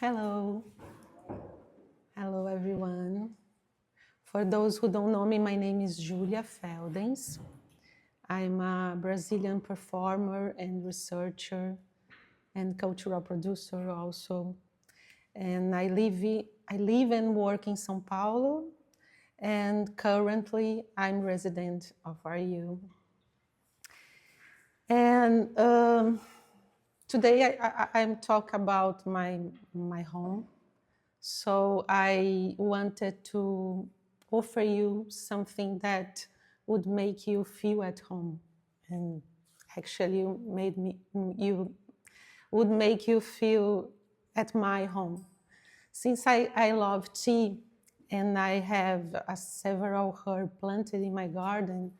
Hello. Hello, everyone. For those who don't know me, my name is Julia Feldens. I'm a Brazilian performer and researcher and cultural producer also. And I live and work in São Paulo, and currently I'm resident of RU. And today I'm talk about my home. So I wanted to offer you something that would make you feel at home, and actually would make you feel at my home. Since I love tea and I have several herbs planted in my garden,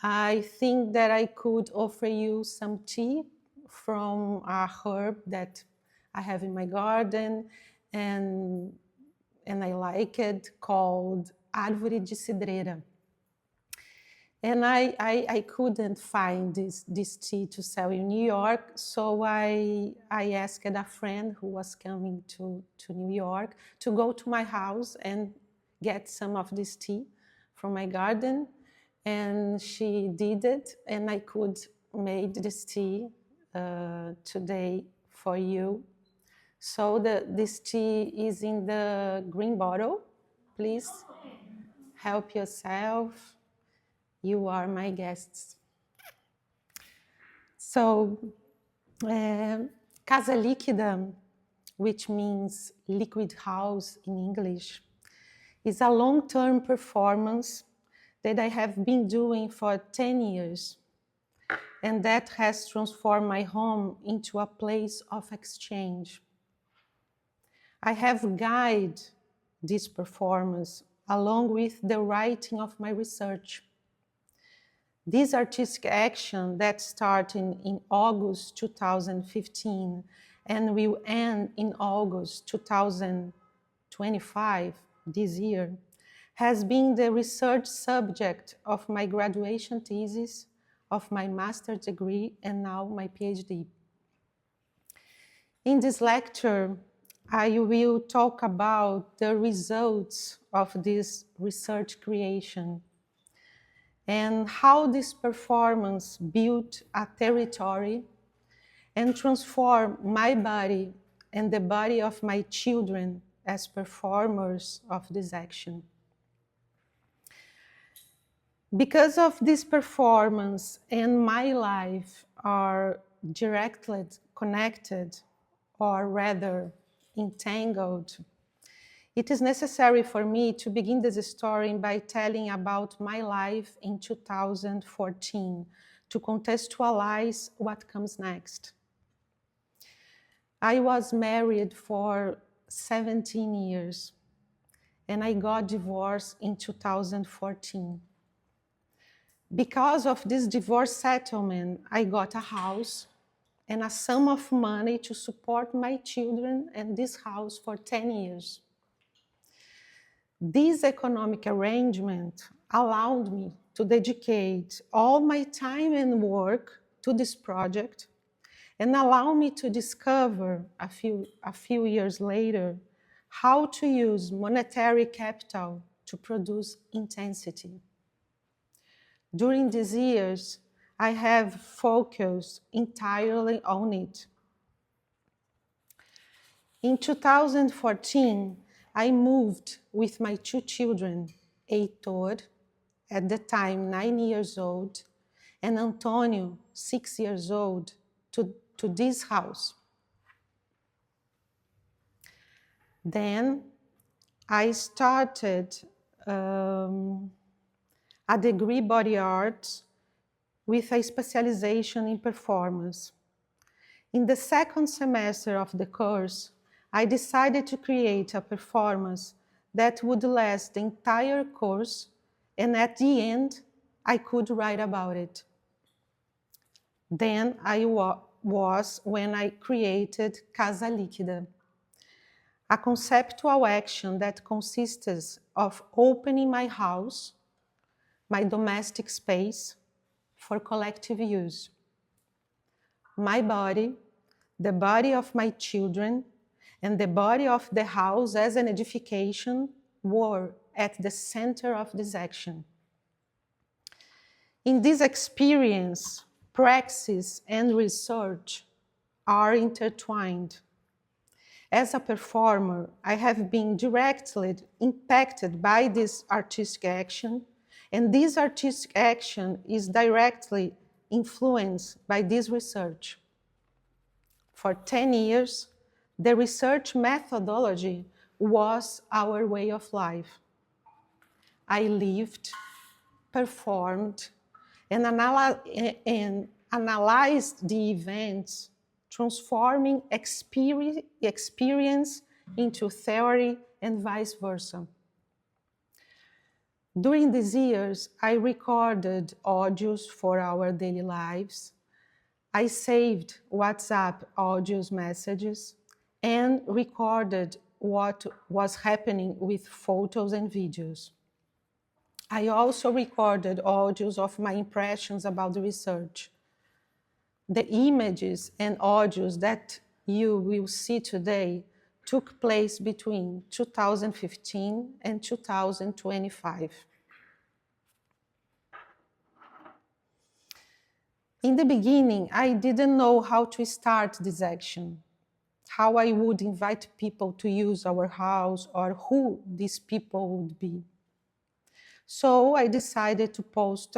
I think that I could offer you some tea from a herb that I have in my garden, and I like it, called Árvore de Cidreira. And I couldn't find this tea to sell in New York, so I asked a friend who was coming to New York to go to my house and get some of this tea from my garden. And she did it, and I could make this tea today for you. So this tea is in the green bottle. Please help yourself. You are my guests. So, Casa Líquida, which means liquid house in English, is a long-term performance that I have been doing for 10 years, and that has transformed my home into a place of exchange. I have guided this performance along with the writing of my research. This artistic action that started in August 2015 and will end in August 2025, this year, has been the research subject of my graduation thesis, of my master's degree, and now my PhD. In this lecture, I will talk about the results of this research creation and how this performance built a territory and transformed my body and the body of my children as performers of this action. Because of this performance and my life are directly connected, or rather entangled, it is necessary for me to begin this story by telling about my life in 2014 to contextualize what comes next. I was married for 17 years and I got divorced in 2014. Because of this divorce settlement, I got a house and a sum of money to support my children and this house for 10 years. This economic arrangement allowed me to dedicate all my time and work to this project and allowed me to discover a few years later how to use monetary capital to produce intensity. During these years, I have focused entirely on it. In 2014, I moved with my two children, Heitor, at the time 9 years old, and Antonio, 6 years old, to this house. Then I started a degree body arts with a specialization in performance. In the second semester of the course, I decided to create a performance that would last the entire course, and at the end, I could write about it. Then was when I created Casa Líquida, a conceptual action that consists of opening my house, my domestic space, for collective use. My body, the body of my children, and the body of the house as an edification were at the center of this action. In this experience, praxis and research are intertwined. As a performer, I have been directly impacted by this artistic action, and this artistic action is directly influenced by this research. For 10 years, the research methodology was our way of life. I lived, performed, and analyzed the events, transforming experience into theory and vice versa. During these years, I recorded audios for our daily lives. I saved WhatsApp audios messages and recorded what was happening with photos and videos. I also recorded audios of my impressions about the research. The images and audios that you will see today took place between 2015 and 2025. In the beginning, I didn't know how to start this action, how I would invite people to use our house or who these people would be. So I decided to post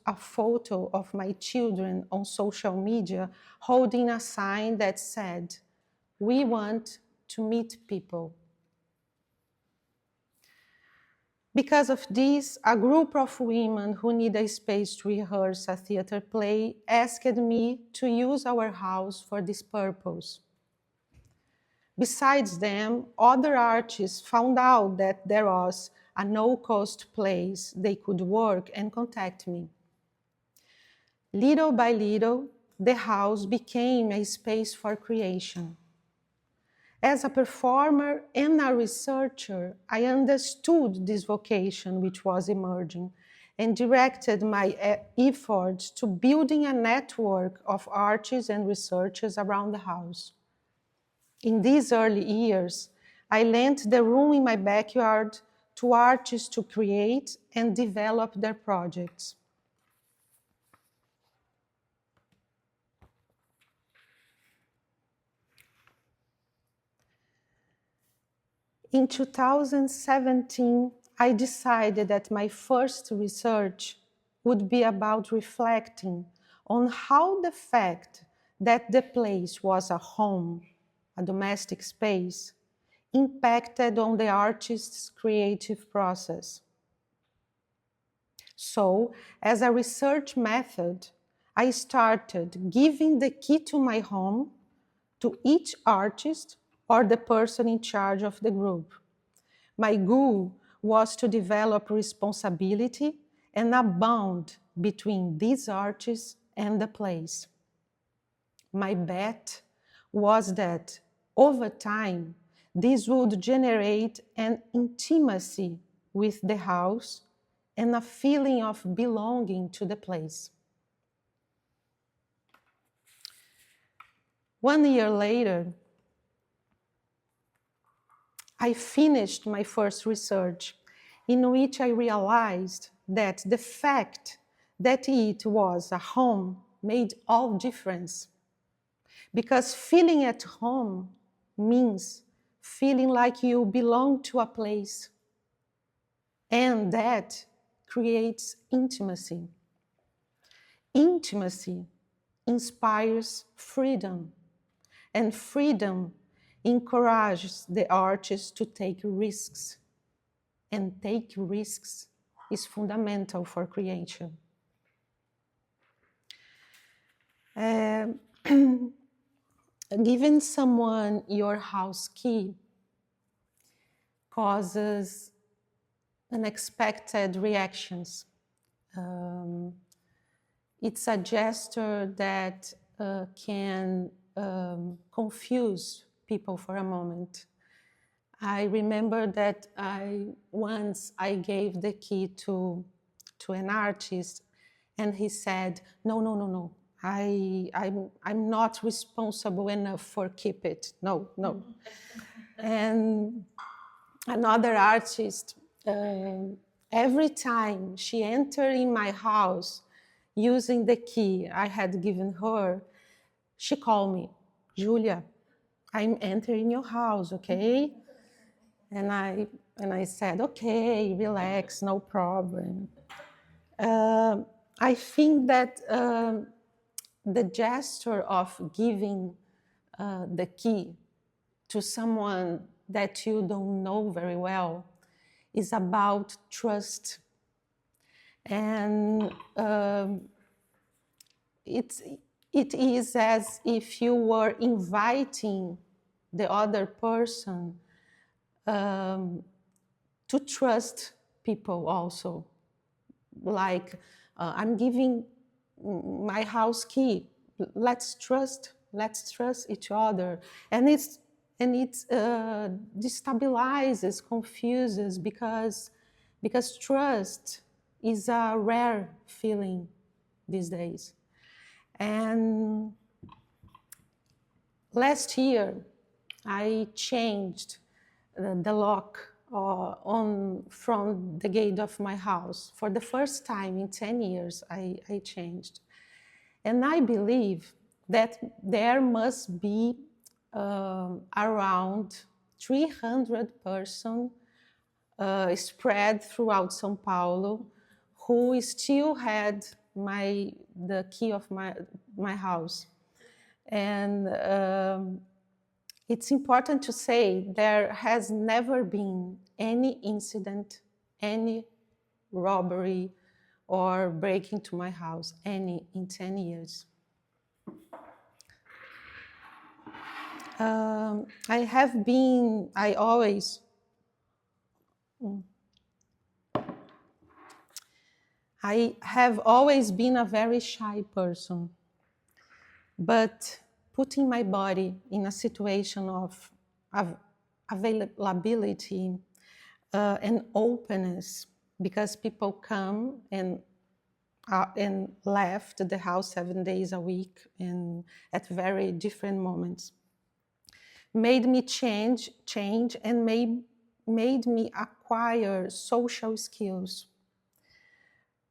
a photo of my children on social media holding a sign that said, "We want to meet people." Because of this, a group of women who need a space to rehearse a theater play asked me to use our house for this purpose. Besides them, other artists found out that there was a no-cost place they could work and contact me. Little by little, the house became a space for creation. As a performer and a researcher, I understood this vocation which was emerging and directed my efforts to building a network of artists and researchers around the house. In these early years, I lent the room in my backyard to artists to create and develop their projects. In 2017, I decided that my first research would be about reflecting on how the fact that the place was a home, a domestic space, impacted on the artist's creative process. So, as a research method, I started giving the key to my home to each artist or the person in charge of the group. My goal was to develop responsibility and a bond between these artists and the place. My bet was that over time, this would generate an intimacy with the house and a feeling of belonging to the place. 1 year later, I finished my first research, in which I realized that the fact that it was a home made all difference. Because feeling at home means feeling like you belong to a place, and that creates intimacy. Intimacy inspires freedom, and freedom encourages the artist to take risks, and take risks is fundamental for creation. Giving someone your house key causes unexpected reactions. It's a gesture that can confuse people for a moment. I remember that once I gave the key to an artist, and he said, no, I'm not responsible enough for keep it. No, no. And another artist, every time she entered in my house using the key I had given her, she called me, Julia, I'm entering your house, okay? And I said, okay, relax, no problem. I think that the gesture of giving the key to someone that you don't know very well is about trust. And it is as if you were inviting the other person to trust people also. Like, I'm giving my house key. Let's trust each other. And it destabilizes, confuses, because trust is a rare feeling these days. And last year, I changed the lock from the gate of my house. For the first time in 10 years, I changed. And I believe that there must be around 300 persons spread throughout São Paulo who still had the key of my house. And it's important to say there has never been any incident, any robbery or break into my house, any in 10 years. I have always been a very shy person, but putting my body in a situation of availability and openness, because people come and left the house 7 days a week and at very different moments, made me change and made me acquire social skills.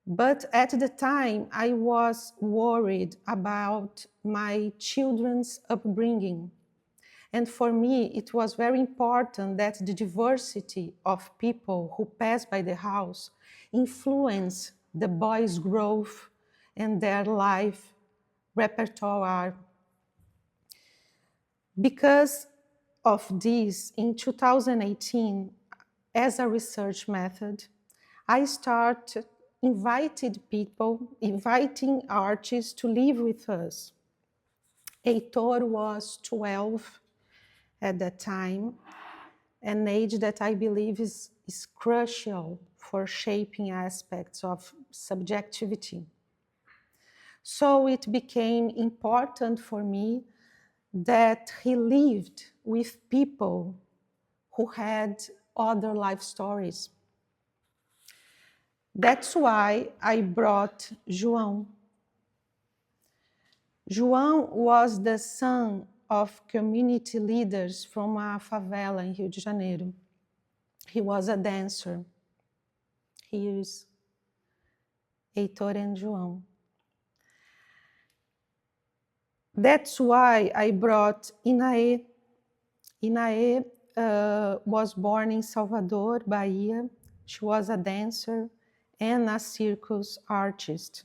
But at the time, I was worried about my children's upbringing. And for me, it was very important that the diversity of people who pass by the house influence the boys' growth and their life repertoire. Because of this, in 2018, as a research method, I started inviting artists to live with us. Heitor was 12 at that time, an age that I believe is crucial for shaping aspects of subjectivity. So it became important for me that he lived with people who had other life stories. That's why I brought João. João was the son of community leaders from a favela in Rio de Janeiro. He was a dancer. Here's Heitor and João. That's why I brought Inaê. Inaê was born in Salvador, Bahia. She was a dancer and a circus artist.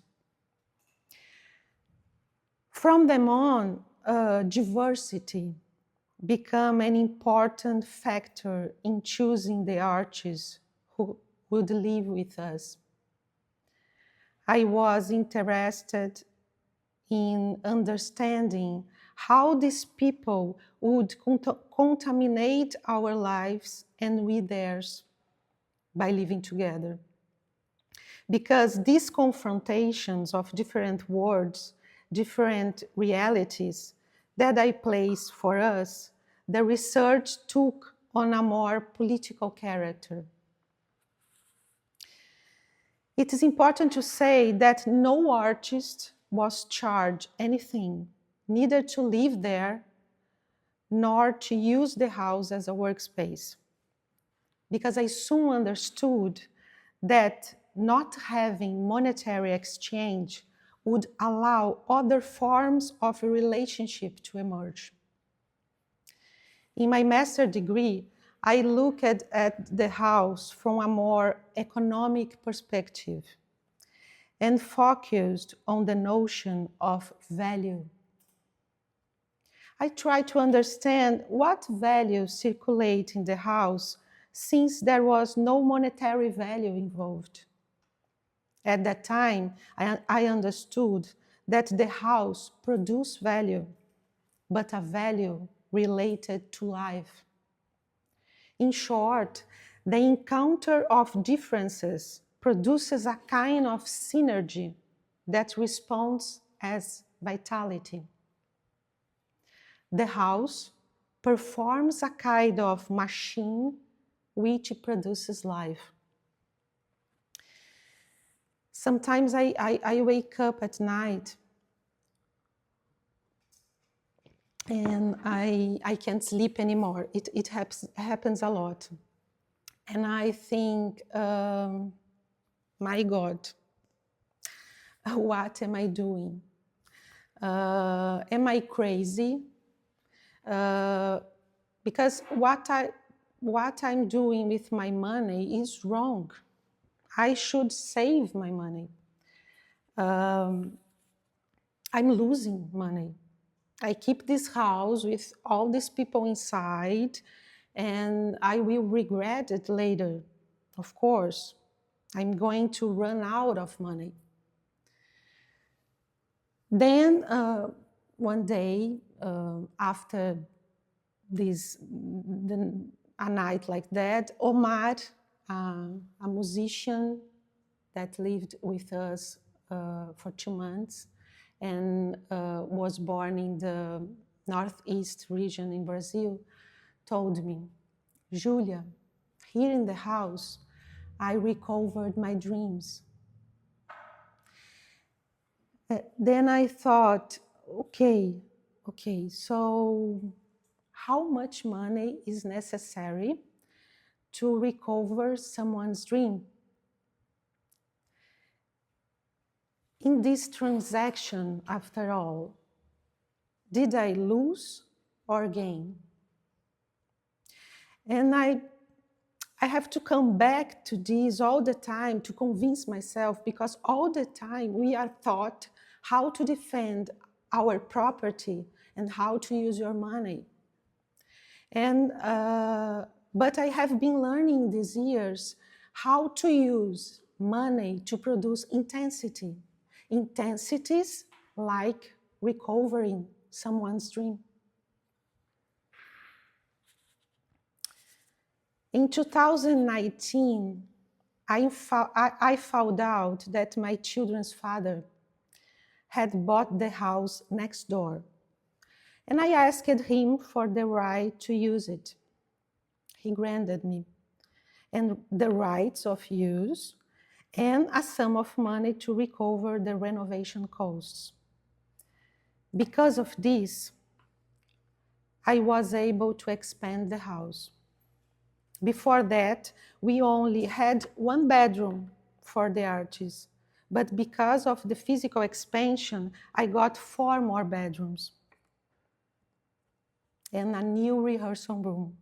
From then on, diversity became an important factor in choosing the artists who would live with us. I was interested in understanding how these people would contaminate our lives and we theirs by living together. Because these confrontations of different worlds, different realities that I place for us, the research took on a more political character. It is important to say that no artist was charged anything, neither to live there nor to use the house as a workspace, because I soon understood that not having monetary exchange would allow other forms of a relationship to emerge. In my master's degree, I looked at the house from a more economic perspective and focused on the notion of value. I tried to understand what values circulate in the house, since there was no monetary value involved. At that time, I understood that the house produced value, but a value related to life. In short, the encounter of differences produces a kind of synergy that responds as vitality. The house performs a kind of machine which produces life. Sometimes I wake up at night and I can't sleep anymore. It happens a lot. And I think, my God, what am I doing? Am I crazy? Because what I'm doing with my money is wrong. I should save my money. I'm losing money. I keep this house with all these people inside, and I will regret it later. Of course, I'm going to run out of money. Then one day, after a night like that, Omar, a musician that lived with us for 2 months and was born in the northeast region in Brazil, told me, Julia, here in the house, I recovered my dreams. Then I thought, okay, so how much money is necessary to recover someone's dream? In this transaction, after all, did I lose or gain? And I have to come back to this all the time to convince myself, because all the time we are taught how to defend our property and how to use your money. And but I have been learning these years how to use money to produce intensity. Intensities like recovering someone's dream. In 2019, I found out that my children's father had bought the house next door, and I asked him for the right to use it. He granted me, and the rights of use and a sum of money to recover the renovation costs. Because of this, I was able to expand the house. Before that, we only had 1 bedroom for the artists, but because of the physical expansion, I got 4 more bedrooms and a new rehearsal room.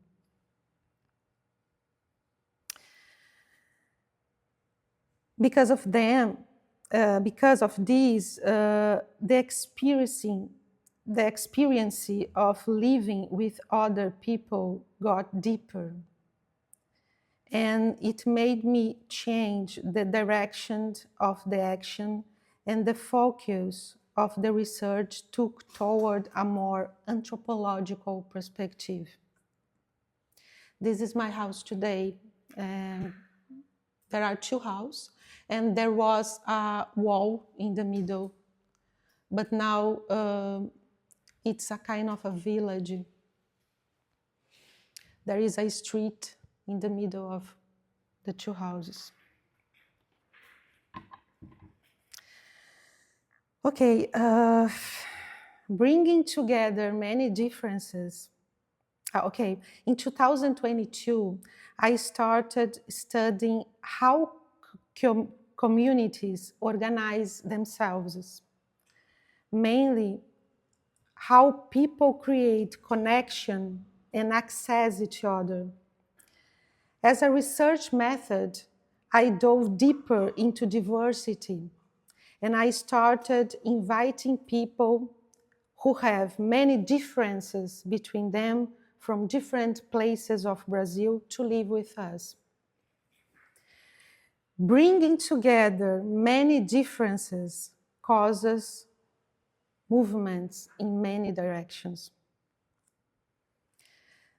Because of them, because of this, the experience of living with other people got deeper. And it made me change the direction of the action, and the focus of the research took toward a more anthropological perspective. This is my house today. There are 2 houses, and there was a wall in the middle, but now it's a kind of a village. There is a street in the middle of the 2 houses. Okay, bringing together many differences. Okay, in 2022, I started studying how communities organize themselves, mainly how people create connection and access each other. As a research method, I dove deeper into diversity and I started inviting people who have many differences between them from different places of Brazil to live with us. Bringing together many differences causes movements in many directions.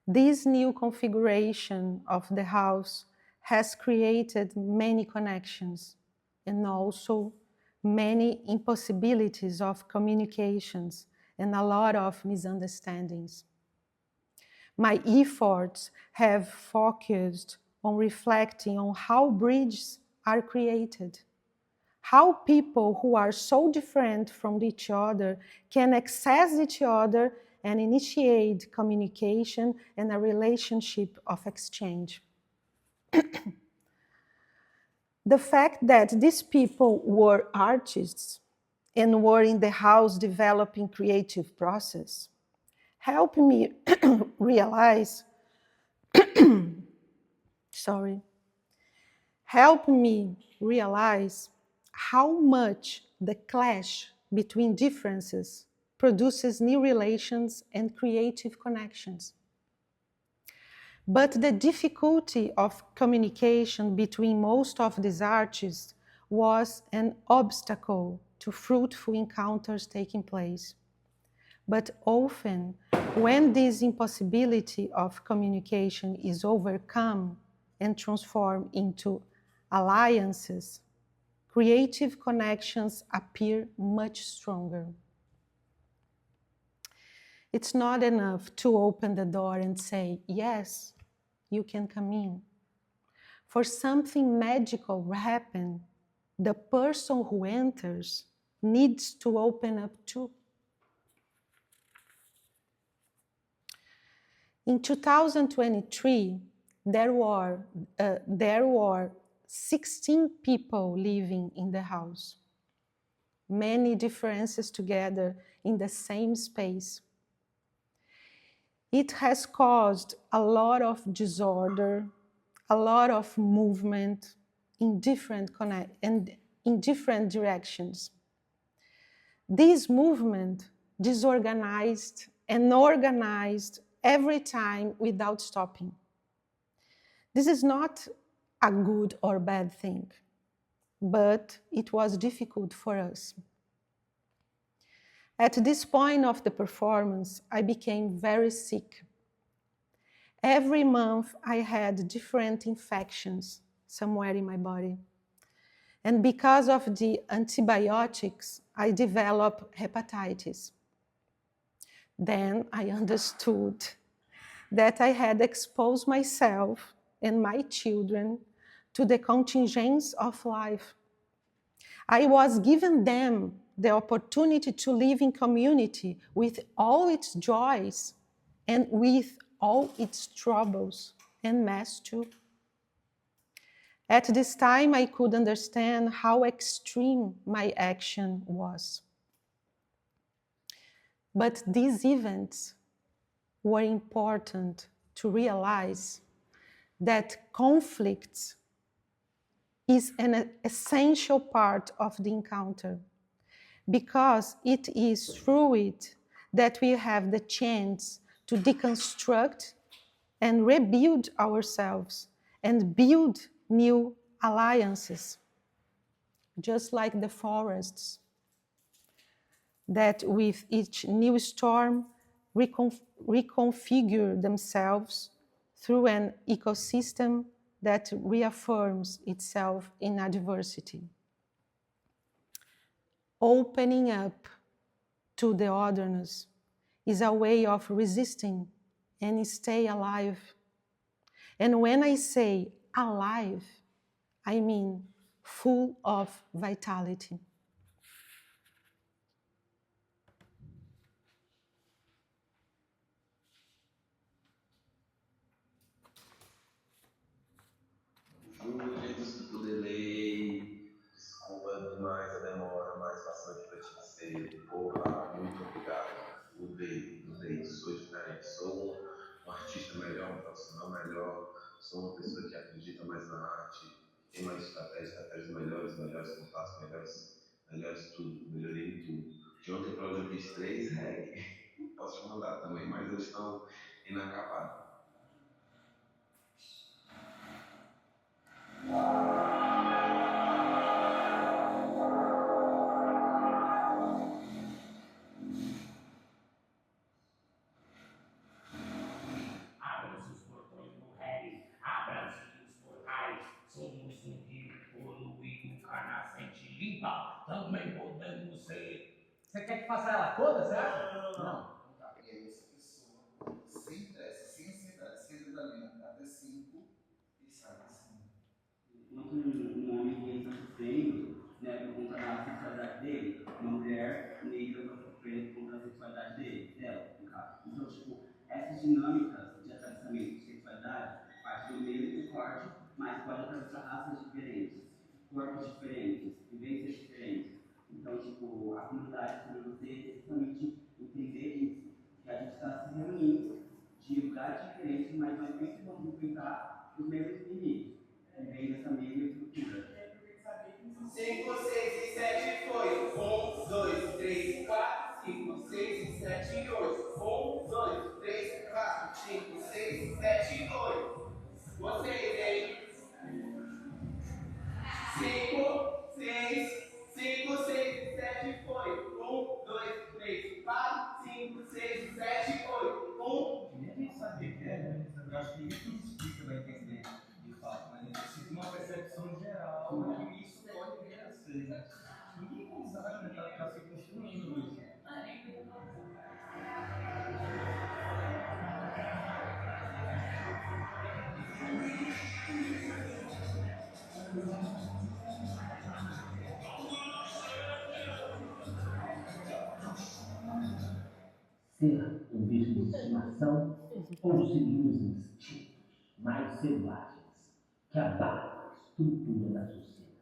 This new configuration of the house has created many connections and also many impossibilities of communications and a lot of misunderstandings. My efforts have focused on reflecting on how bridges are created, how people who are so different from each other can access each other and initiate communication and a relationship of exchange. The fact that these people were artists and were in the house developing creative process helped me realize, sorry, helped me realize how much the clash between differences produces new relations and creative connections. But the difficulty of communication between most of these artists was an obstacle to fruitful encounters taking place. But often, when this impossibility of communication is overcome and transformed into alliances, creative connections appear much stronger. It's not enough to open the door and say, yes, you can come in. For something magical to happen, the person who enters needs to open up too. In 2023, there were 16 people living in the house. Many differences together in the same space. It has caused a lot of disorder, a lot of movement in different directions. This movement disorganized and organized every time without stopping. This is not a good or bad thing, but it was difficult for us. At this point of the performance, I became very sick. Every month, I had different infections somewhere in my body. And because of the antibiotics, I developed hepatitis. Then I understood that I had exposed myself and my children to the contingents of life. I was giving them the opportunity to live in community with all its joys and with all its troubles and mess too. At this time, I could understand how extreme my action was. But these events were important to realize that conflict is an essential part of the encounter, because it is through it that we have the chance to deconstruct and rebuild ourselves and build new alliances, just like the forests that with each new storm reconfigure themselves through an ecosystem that reaffirms itself in adversity. Opening up to the otherness is a way of resisting and stay alive. And when I say alive, I mean full of vitality. dizer, porra, muito obrigado, mudei, sou diferente, sou um artista melhor, um profissional melhor, sou uma pessoa que acredita mais na arte, que tem mais estratégias melhores contatos, melhores tudo, melhorei em tudo. De ontem para hoje eu fiz 3 reggae, posso te mandar também, mas eles estão inacabados. Também podemos ser. Você quer que faça ela toda, você acha? Não. E aí essa pessoa, sem pressa, sem ansiedade, sem adrenalina, até 5 e sai assim. Enquanto um homem que está sofrendo, né, por conta da sexualidade dele, uma mulher negra está sofrendo por conta da sexualidade dela, no caso. Então, tipo, essas dinâmicas de atravessamento de sexualidade parte do mesmo corte, mas pode atravessar raças diferentes, corpos diferentes, vivências diferentes. Então, tipo, a comunidade sobre você é justamente entender isso, que a gente está se reunindo de lugares diferentes, mas nós sempre vamos enfrentar os mesmos inimigos, que vem dessa mesma estrutura. 5, 6 e 7 foi. 1, 2, 3, 4, 5, 6 e 7, 8. 1, 2, 3, 4, 5, 6, 7, 8. Vocês, hein? 5, 6 e 7 foi. 1, 2, 3, 4, 5, 6, 7, 8. 1. Nem a gente sabe o que é, eu acho que ninguém que explica vai entender de fato, mas existe uma percepção geral de que isso pode vir a ser. Ninguém sabe, né? Está se construindo isso. Ser um bicho de estimação ou seguir os instintos mais selvagens que abalam a estrutura da sociedade.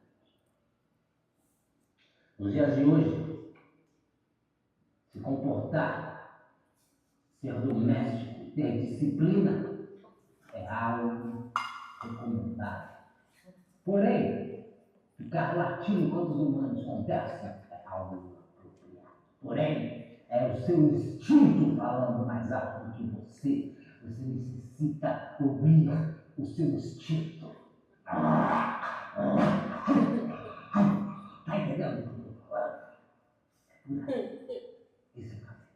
Nos dias de hoje, se comportar, ser doméstico, ter disciplina, é algo recomendado. Porém, ficar latindo enquanto os humanos conversam é algo inapropriado. Porém, é o seu instinto falando mais alto do que você. Você necessita ouvir o seu instinto. Tá entendendo o que eu tô falando? Esse é o caminho.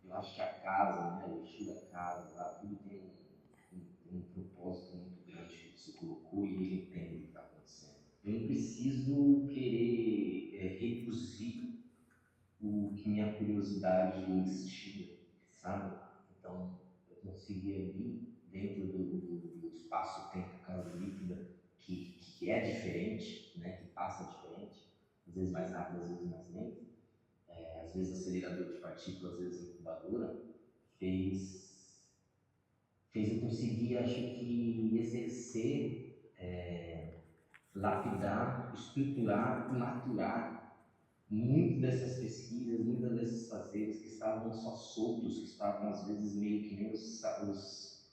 Eu acho que a casa, né, o estilo da casa, lá, tudo tem um propósito muito grande que você colocou e ele entende o que está acontecendo. Eu não preciso querer reduzir o que minha curiosidade instiga, sabe? Então, eu consegui ali, dentro do espaço-tempo Casa Líquida, que é diferente, né, que passa diferente, às vezes mais rápido, às vezes mais lento, às vezes acelerador de partículas, às vezes incubadora, fez eu conseguir, acho que, exercer, lapidar, estruturar, maturar muito dessas pesquisas, muitas desses fazeres que estavam só soltos, que estavam às vezes meio que nem os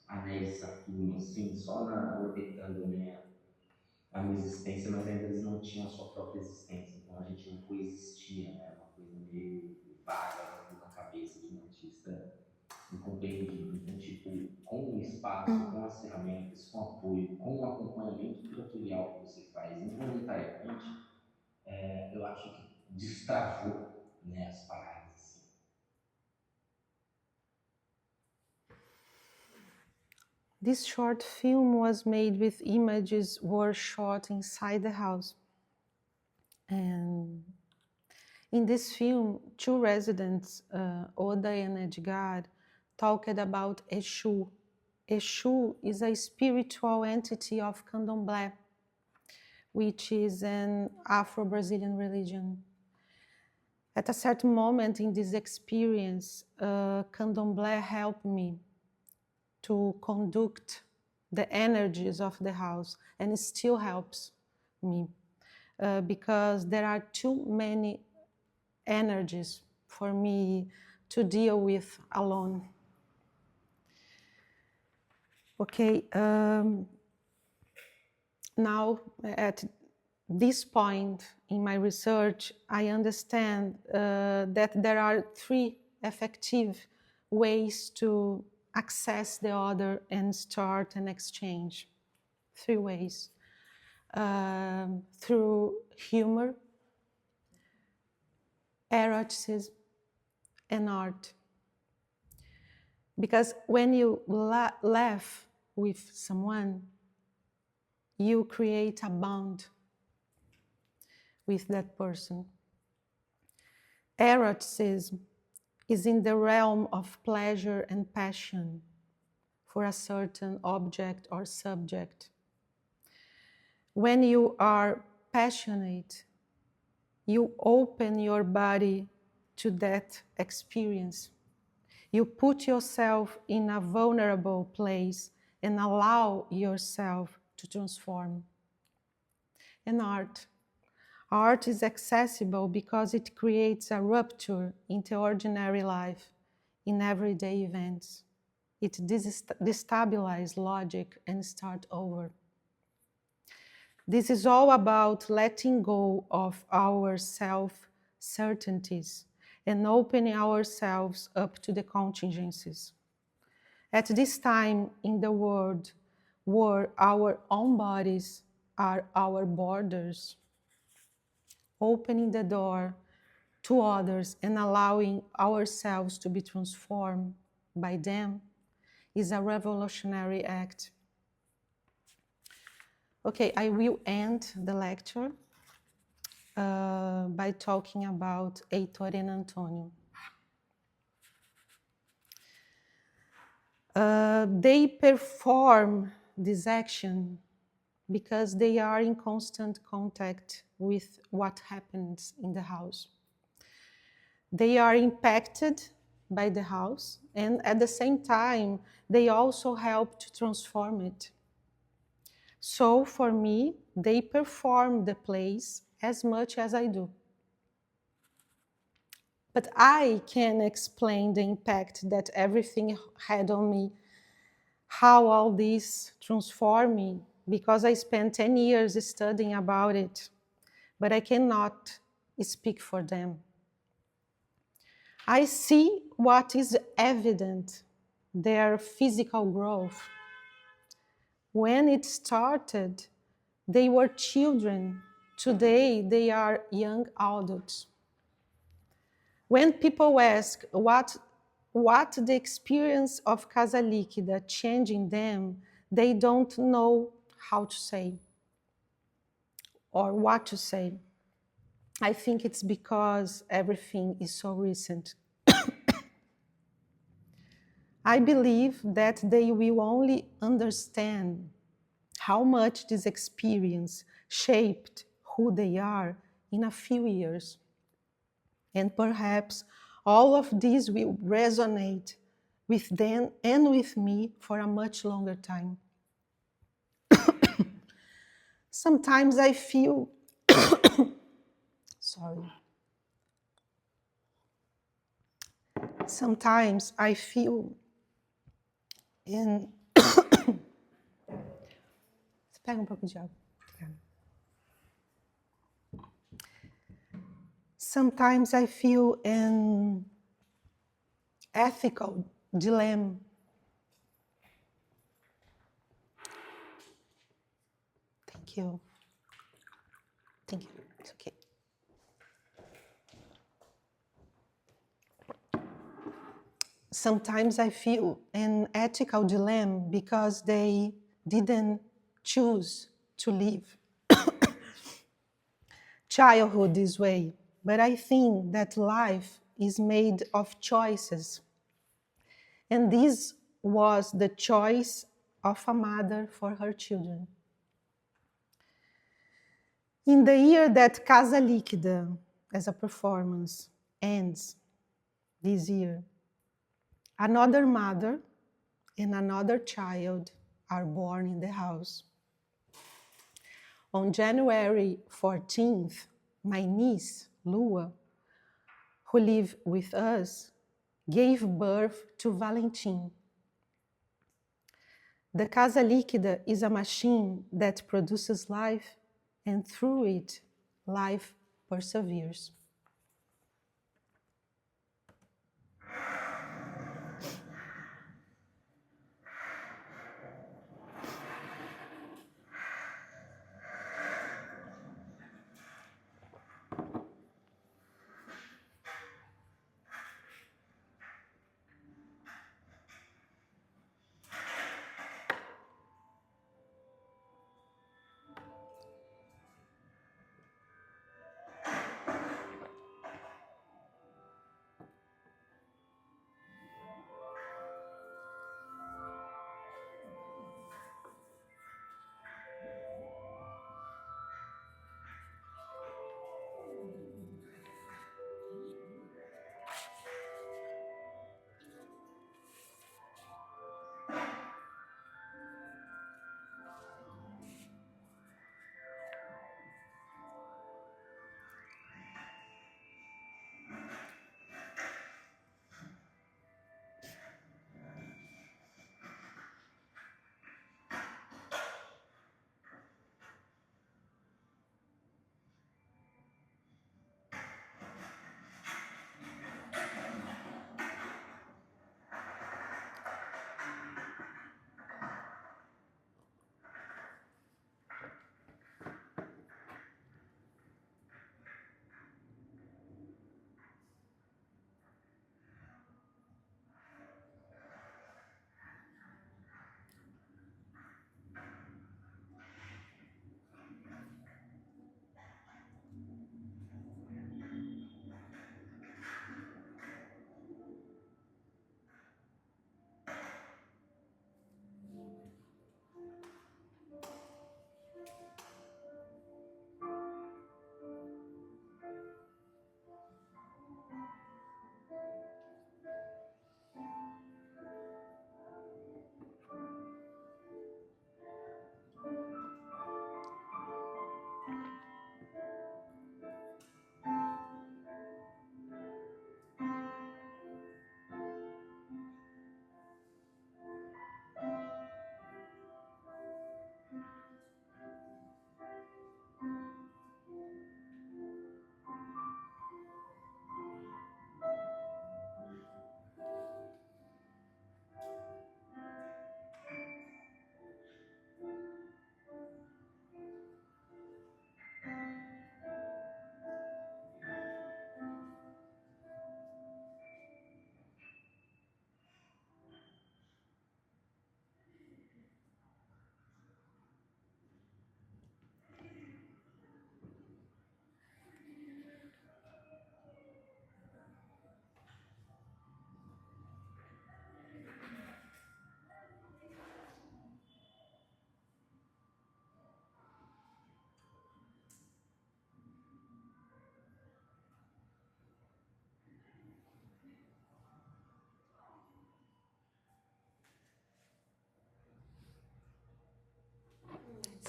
anéis Saturno, assim, só orbitando a minha existência, mas ainda eles não tinham a sua própria existência, então a gente não coexistia, né? Uma coisa meio vaga na cabeça de um artista incompreendido. Então, tipo, com o espaço, com as ferramentas, com o apoio, com o acompanhamento curatorial que você faz involuntariamente, eu acho que destravou, né, as paradas, assim. This short film was made with images were shot inside the house. And in this film, two residents, Oda and Edgar, talked about Exu. Exu is a spiritual entity of Candomblé, which is an Afro-Brazilian religion. At a certain moment in this experience, Candomblé helped me to conduct the energies of the house, and it still helps me because there are too many energies for me to deal with alone. Okay, now at this point in my research, I understand that there are three effective ways to access the other and start an exchange. 3 ways. Through humor, eroticism, and art. Because when you laugh with someone, you create a bond with that person. Eroticism is in the realm of pleasure and passion for a certain object or subject. When you are passionate, you open your body to that experience. You put yourself in a vulnerable place and allow yourself to transform. And art is accessible because it creates a rupture into ordinary life in everyday events. It destabilizes logic and start over. This is all about letting go of our self-certainties and opening ourselves up to the contingencies. At this time in the world where our own bodies are our borders, opening the door to others and allowing ourselves to be transformed by them is a revolutionary act. Okay, I will end the lecture by talking about Heitor and Antonio. They perform this action because they are in constant contact with what happens in the house. They are impacted by the house, and at the same time, they also help to transform it. So for me, they perform the plays as much as I do. But I can explain the impact that everything had on me, how all this transformed me, because I spent 10 years studying about it, but I cannot speak for them. I see what is evident, their physical growth. When it started, they were children. Today, they are young adults. When people ask what the experience of Casa Líquida changing them, they don't know how to say or what to say. I think it's because everything is so recent. I believe that they will only understand how much this experience shaped who they are in a few years. And perhaps all of this will resonate with them and with me for a much longer time. Sometimes I feel, sometimes I feel, and Pega um pouco de água. Obrigada. Sometimes I feel an ethical dilemma. Thank you. Thank you. It's okay. Sometimes I feel an ethical dilemma because they didn't choose to live childhood this way. But I think that life is made of choices. And this was the choice of a mother for her children. In the year that Casa Líquida, as a performance, ends this year, another mother and another child are born in the house. On January 14th, my niece, Lua, who lives with us, gave birth to Valentin. The Casa Líquida is a machine that produces life, and through it, life perseveres.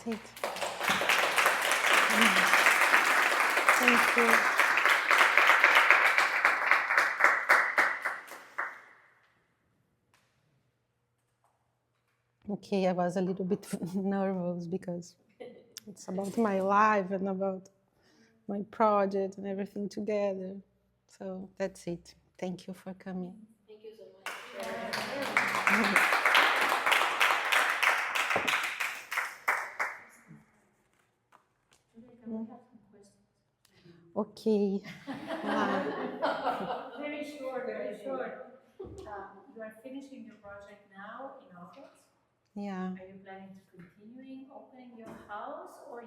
That's it. Thank you. Okay, I was a little bit nervous because it's about my life and about my project and everything together. So that's it. Thank you for coming. Thank you so much. Okay. Very short, very short. You are finishing your project now in August. Yeah. Are you planning to continuing opening your house, or